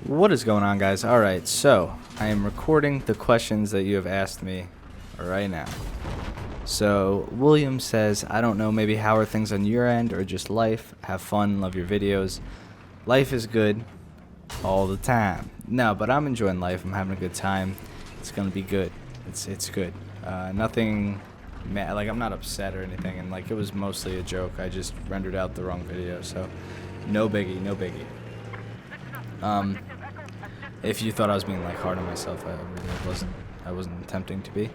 What is going on, guys? Alright, so I am recording the questions that you have asked me right now. So William says, I don't know, maybe how are things on your end or just life? Have fun, love your videos. Life is good all the time. No, but I'm enjoying life. I'm having a good time. It's gonna be good. It's good. Nothing like I'm not upset or anything, and like it was mostly a joke. I just rendered out the wrong video, so no biggie, no biggie. If you thought I was being like hard on myself, I really wasn't. I wasn't attempting to be.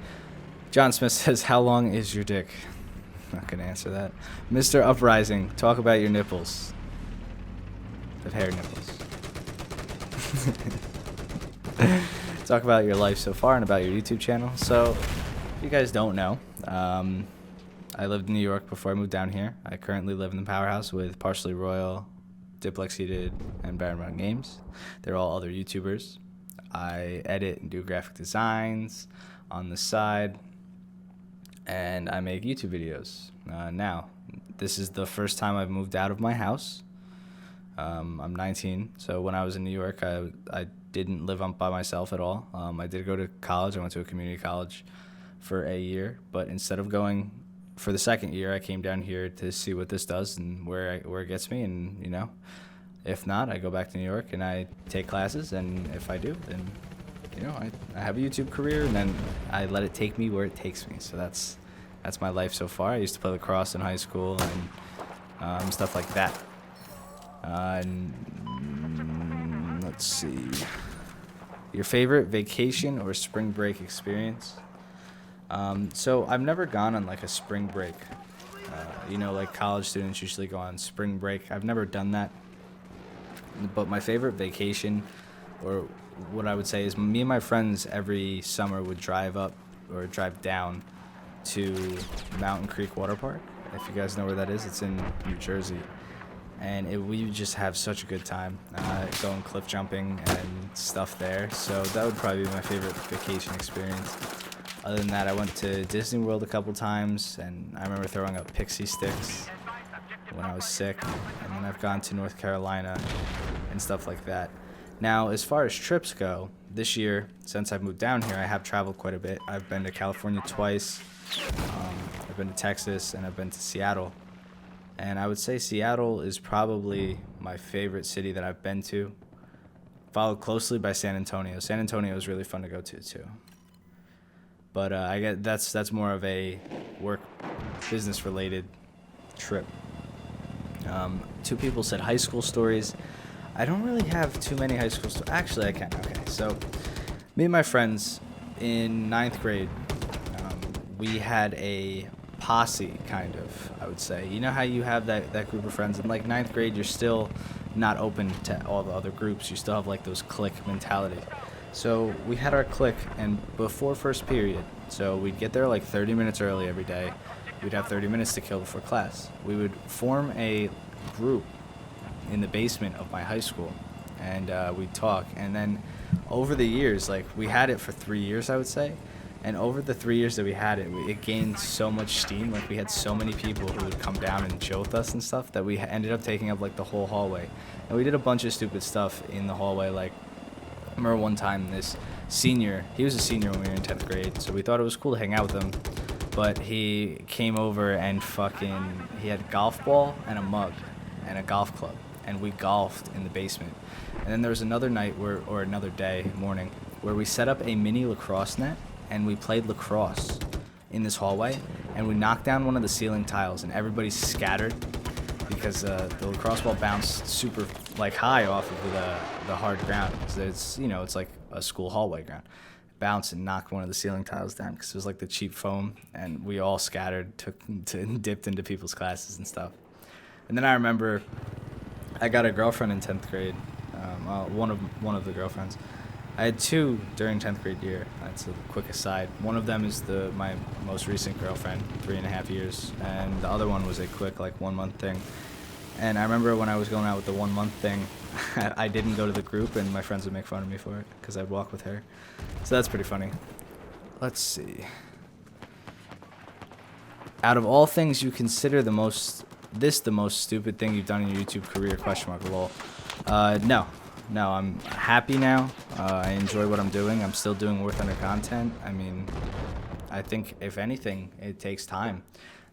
John Smith says, "How long is your dick?" Not gonna answer that. Mr. Uprising, talk about your nipples. The hair nipples. Talk about your life so far and about your YouTube channel. So, if you guys don't know, I lived in New York before I moved down here. I currently live in the Powerhouse with Partially Royal, Diplex Heated, and Baron Games. They're all other YouTubers. I edit and do graphic designs on the side, and I make YouTube videos. Now, this is the first time I've moved out of my house. I'm 19, so when I was in New York, I didn't live by myself at all. I did go to college. I went to a community college for a year, but instead of going for the second year, I came down here to see what this does and where it gets me, and you know, if not, I go back to New York and I take classes, and if I do, then you know, I have a YouTube career, and then I let it take me where it takes me. So that's my life so far. I used to play lacrosse in high school and stuff like that. Let's see. Your favorite vacation or spring break experience? So I've never gone on like a spring break. You know, like college students usually go on spring break. I've never done that. But my favorite vacation, or what I would say, is me and my friends every summer would drive up or drive down to Mountain Creek Water Park. If you guys know where that is, it's in New Jersey. And we just have such a good time going cliff jumping and stuff there. So that would probably be my favorite vacation experience. Other than that, I went to Disney World a couple times, and I remember throwing up pixie sticks when I was sick. And then I've gone to North Carolina and stuff like that. Now, as far as trips go, this year, since I've moved down here, I have traveled quite a bit. I've been to California twice, I've been to Texas, and I've been to Seattle. And I would say Seattle is probably my favorite city that I've been to, followed closely by San Antonio. San Antonio is really fun to go to too. But I get that's more of a work, business related trip. Two people said high school stories. I don't really have too many high school stories. Actually, I can. Okay, so me and my friends in 9th grade, we had a Posse, kind of, I would say. You know how you have that group of friends in like 9th grade, you're still not open to all the other groups. You still have like those clique mentality. So we had our clique, and before first period, so we'd get there like 30 minutes early every day. We'd have 30 minutes to kill before class. We would form a group in the basement of my high school, and we'd talk. And then over the years, like we had it for 3 years, I would say. And over the 3 years that we had it, it gained so much steam. Like we had so many people who would come down and chill with us and stuff that we ended up taking up like the whole hallway. And we did a bunch of stupid stuff in the hallway. Like I remember one time this senior, he was a senior when we were in 10th grade, so we thought it was cool to hang out with him. But he came over and he had a golf ball and a mug and a golf club. And we golfed in the basement. And then there was another night or another day, morning, where we set up a mini lacrosse net. And we played lacrosse in this hallway, and we knocked down one of the ceiling tiles, and everybody scattered because the lacrosse ball bounced super like high off of the hard ground. So it's, you know, it's like a school hallway ground. Bounced and knocked one of the ceiling tiles down because it was like the cheap foam, and we all scattered, dipped into people's classes and stuff. And then I remember I got a girlfriend in 10th grade, one of the girlfriends. I had two during 10th grade year. That's a quick aside. One of them is my most recent girlfriend, 3.5 years, and the other one was a quick, like, 1 month thing. And I remember when I was going out with the 1 month thing, I didn't go to the group, and my friends would make fun of me for it because I'd walk with her. So that's pretty funny. Let's see. Out of all things you consider the most stupid thing you've done in your YouTube career? Question mark. Lol. No. no, I'm happy now. I enjoy what I'm doing. I'm still doing Worth Under content. I mean, I think if anything, it takes time.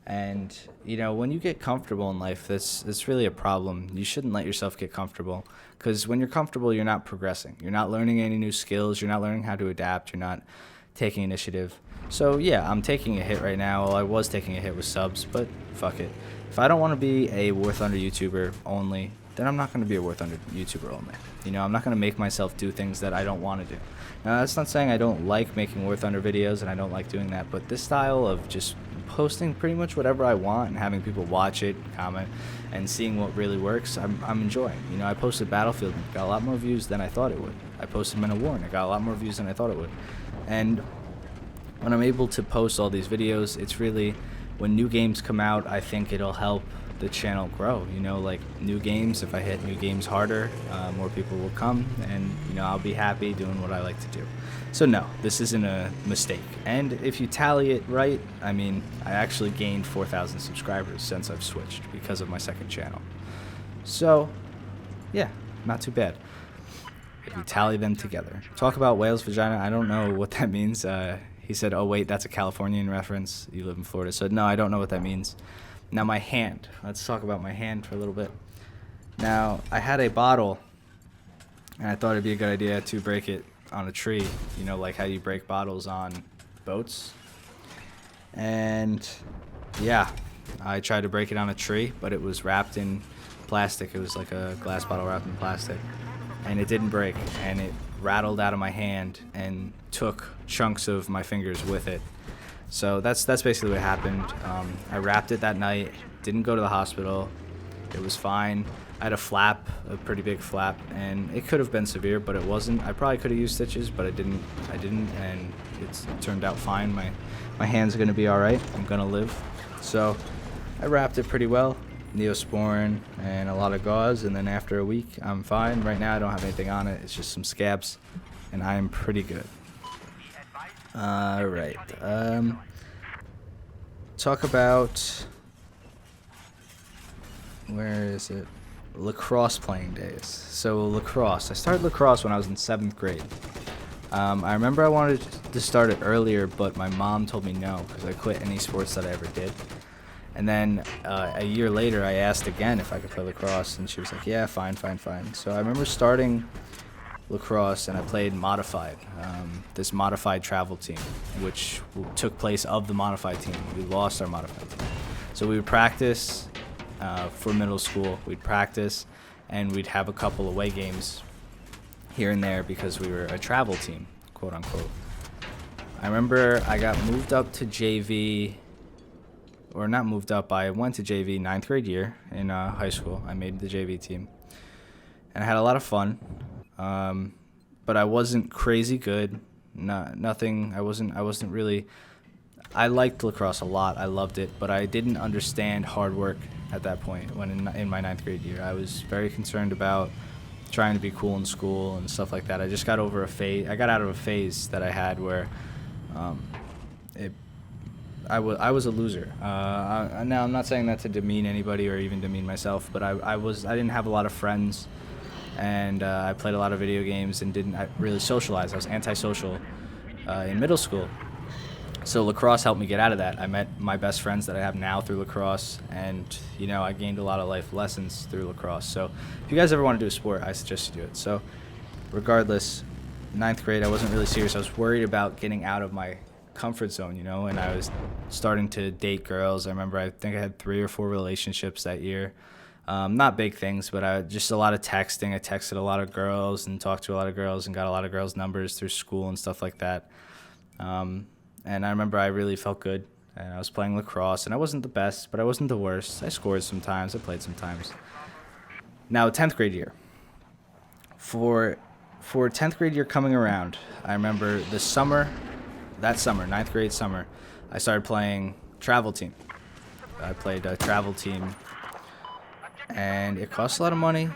And, you know, when you get comfortable in life, that's really a problem. You shouldn't let yourself get comfortable, because when you're comfortable, you're not progressing. You're not learning any new skills. You're not learning how to adapt. You're not taking initiative. So, yeah, I'm taking a hit right now. Well, I was taking a hit with subs, but fuck it. If I don't want to be a Worth Under YouTuber only, then I'm not going to be a Worth Under YouTuber only. You know, I'm not going to make myself do things that I don't want to do. Now, that's not saying I don't like making Worth Under videos and I don't like doing that, but this style of just posting pretty much whatever I want and having people watch it, comment, and seeing what really works, I'm enjoying. You know, I posted Battlefield and it got a lot more views than I thought it would. I posted Men of War and it got a lot more views than I thought it would. And when I'm able to post all these videos, it's really, when new games come out, I think it'll help the channel grow. You know, like new games, if I hit new games harder, more people will come, and you know, I'll be happy doing what I like to do. So no, this isn't a mistake. And if you tally it right, I mean, I actually gained 4,000 subscribers since I've switched because of my second channel. So yeah, not too bad if you tally them together. Talk about whale's vagina, I don't know what that means. He said, oh wait, that's a Californian reference, you live in Florida. So no, I don't know what that means. Now my hand, let's talk about my hand for a little bit. Now I had a bottle and I thought it'd be a good idea to break it on a tree, you know, like how you break bottles on boats. And yeah, I tried to break it on a tree, but it was wrapped in plastic. It was like a glass bottle wrapped in plastic, and it didn't break, and it rattled out of my hand and took chunks of my fingers with it. So that's basically what happened. I wrapped it that night, didn't go to the hospital. It was fine. I had a flap, a pretty big flap, and it could have been severe, but it wasn't. I probably could have used stitches, but I didn't, and it turned out fine. My hand's gonna be all right. I'm gonna live. So I wrapped it pretty well, Neosporin and a lot of gauze, and then after a week, I'm fine. Right now, I don't have anything on it. It's just some scabs, and I am pretty good. All right. Talk about, where is it? Lacrosse playing days. So lacrosse, I started lacrosse when I was in 7th grade. I remember I wanted to start it earlier, but my mom told me no, because I quit any sports that I ever did. And then a year later, I asked again if I could play lacrosse, and she was like, yeah, fine. So I remember starting lacrosse, and I played modified, this modified travel team, which took place of the modified team. We lost our modified team. So we would practice for middle school. We'd practice, and we'd have a couple away games here and there because we were a travel team, quote unquote. I remember I got moved up to JV, or not moved up, I went to JV 9th grade year in high school. I made the JV team, and I had a lot of fun. But I wasn't crazy good. Nothing. I wasn't really. I liked lacrosse a lot. I loved it, but I didn't understand hard work at that point. When in my 9th grade year, I was very concerned about trying to be cool in school and stuff like that. I just got over a phase. I got out of a phase that I had where, I was a loser. Now I'm not saying that to demean anybody or even demean myself, but I didn't have a lot of friends. And I played a lot of video games and didn't really socialize. I was antisocial in middle school. So lacrosse helped me get out of that. I met my best friends that I have now through lacrosse, and you know, I gained a lot of life lessons through lacrosse. So if you guys ever want to do a sport, I suggest you do it. So regardless, 9th grade, I wasn't really serious. I was worried about getting out of my comfort zone, you know, and I was starting to date girls. I remember I think I had 3 or 4 relationships that year. Not big things, but just a lot of texting. I texted a lot of girls and talked to a lot of girls and got a lot of girls' numbers through school and stuff like that. And I remember I really felt good. And I was playing lacrosse, and I wasn't the best, but I wasn't the worst. I scored sometimes. I played sometimes. Now, 10th grade year. For 10th grade year coming around, I remember that summer, 9th grade summer, I started playing travel team. I played a travel team, and it cost a lot of money.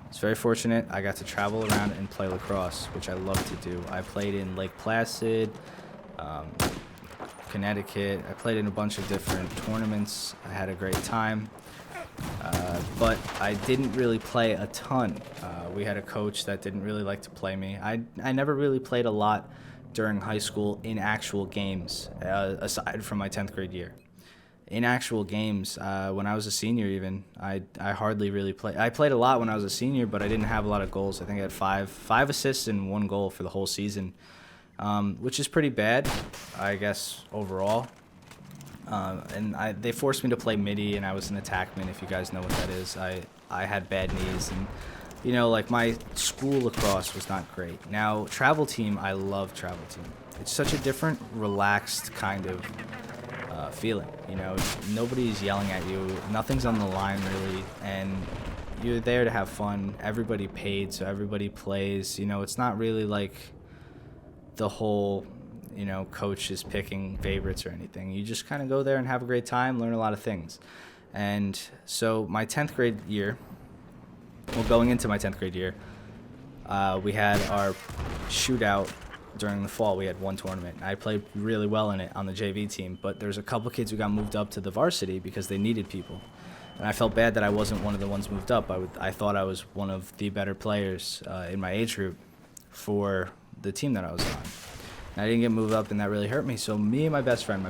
It's very fortunate. I got to travel around and play lacrosse, which I love to do. I played in Lake Placid, Connecticut. I played in a bunch of different tournaments. I had a great time. But I didn't really play a ton. We had a coach that didn't really like to play me. I never really played a lot during high school in actual games, aside from my 10th grade year. In actual games, when I was a senior even, I hardly really played. I played a lot when I was a senior, but I didn't have a lot of goals. I think I had five assists and 1 goal for the whole season, which is pretty bad, I guess, overall. And they forced me to play midi, and I was an attackman, if you guys know what that is. I had bad knees, and, you know, like, my school lacrosse was not great. Now, travel team, I love travel team. It's such a different, relaxed kind of feeling. You know, nobody's yelling at you. Nothing's on the line, really, and you're there to have fun. Everybody paid, so everybody plays. You know, it's not really like the whole, you know, coach is picking favorites or anything. You just kind of go there and have a great time, learn a lot of things. And so my 10th grade year, well, going into my 10th grade year, we had our shootout during the fall. We had one tournament. I played really well in it on the JV team, but there's a couple kids who got moved up to the varsity because they needed people. And I felt bad that I wasn't one of the ones moved up. I thought I was one of the better players in my age group for the team that I was on. I didn't get moved up, and that really hurt me. So me and my best friend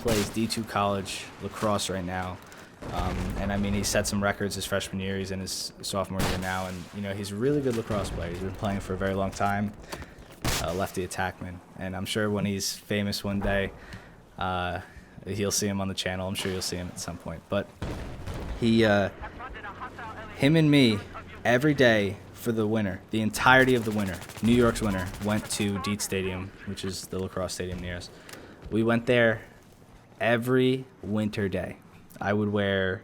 plays D2 college lacrosse right now. And I mean, he set some records his freshman year. He's in his sophomore year now, and, you know, he's a really good lacrosse player. He's been playing for a very long time, lefty attackman. And I'm sure when he's famous one day, you'll see him on the channel. I'm sure you'll see him at some point. But him and me, every day for the winter, the entirety of the winter, New York's winter, went to Dietz Stadium, which is the lacrosse stadium near us. We went there every winter day. I would wear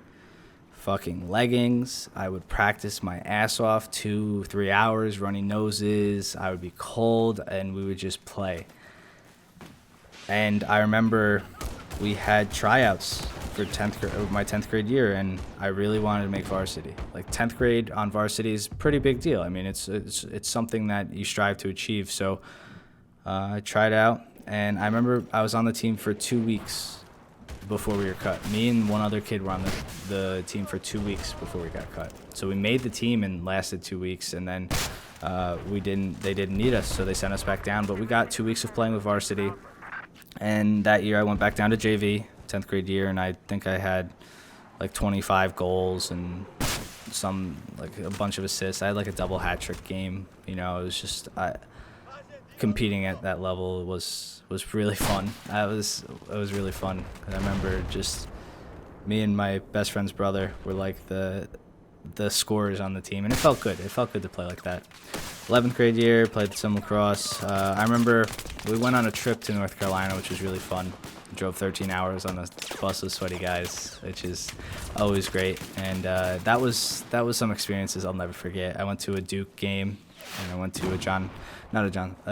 fucking leggings. I would practice my ass off 2-3 hours, running noses. I would be cold, and we would just play. And I remember we had tryouts for my 10th grade year, and I really wanted to make varsity. Like, 10th grade on varsity is a pretty big deal. I mean, it's something that you strive to achieve. So I tried out, and I remember I was on the team for 2 weeks before we were cut. Me and one other kid were on the team for 2 weeks before we got cut. So we made the team and lasted 2 weeks, and then they didn't need us, so they sent us back down. But we got 2 weeks of playing with varsity, and that year I went back down to JV, 10th grade year, and I think I had like 25 goals and like a bunch of assists. I had like a double hat trick game. You know, it was just competing at that level was really fun. It was really fun. And I remember just me and my best friend's brother were like the scorers on the team, and it felt good. It felt good to play like that. 11th grade year, played some lacrosse. I remember we went on a trip to North Carolina, which was really fun. Drove 13 hours on a bus with sweaty guys, which is always great. And that was some experiences I'll never forget. I went to a Duke game, and I went to a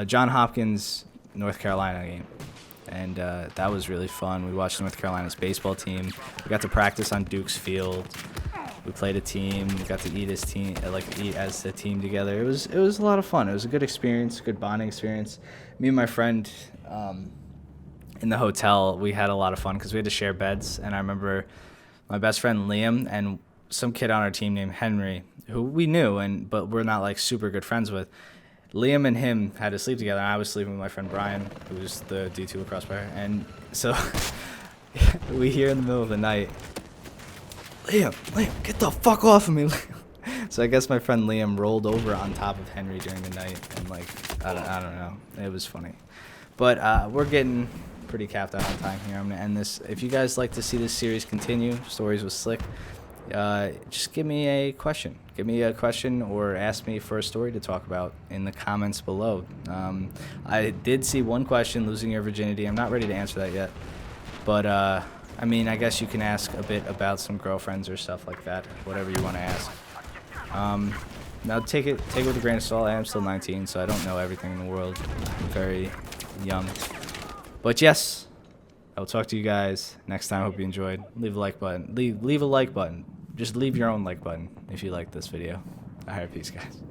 John Hopkins, North Carolina game. And that was really fun. We watched North Carolina's baseball team. We got to practice on Duke's field. We played a team. We got to eat as a team together. It was a lot of fun. It was a good experience, good bonding experience. Me and my friend in the hotel, we had a lot of fun because we had to share beds. And I remember my best friend Liam and some kid on our team named Henry, who we knew, but we're not like super good friends with. Liam and him had to sleep together, and I was sleeping with my friend Brian, who's the D2 lacrosse player. And so we hear in the middle of the night, Liam, get the fuck off of me. So I guess my friend Liam rolled over on top of Henry during the night, and like, I don't know. It was funny. But we're getting pretty capped out on time here. I'm going to end this. If you guys like to see this series continue, Stories with Slick, just give me a question. Give me a question or ask me for a story to talk about in the comments below. I did see one question, losing your virginity. I'm not ready to answer that yet. But, I mean, I guess you can ask a bit about some girlfriends or stuff like that, whatever you want to ask. Now, take it with a grain of salt. I am still 19, so I don't know everything in the world. I'm very young. But, yes, I will talk to you guys next time. I hope you enjoyed. Leave a like button. Leave a like button. Just leave your own like button if you like this video. All right, peace, guys.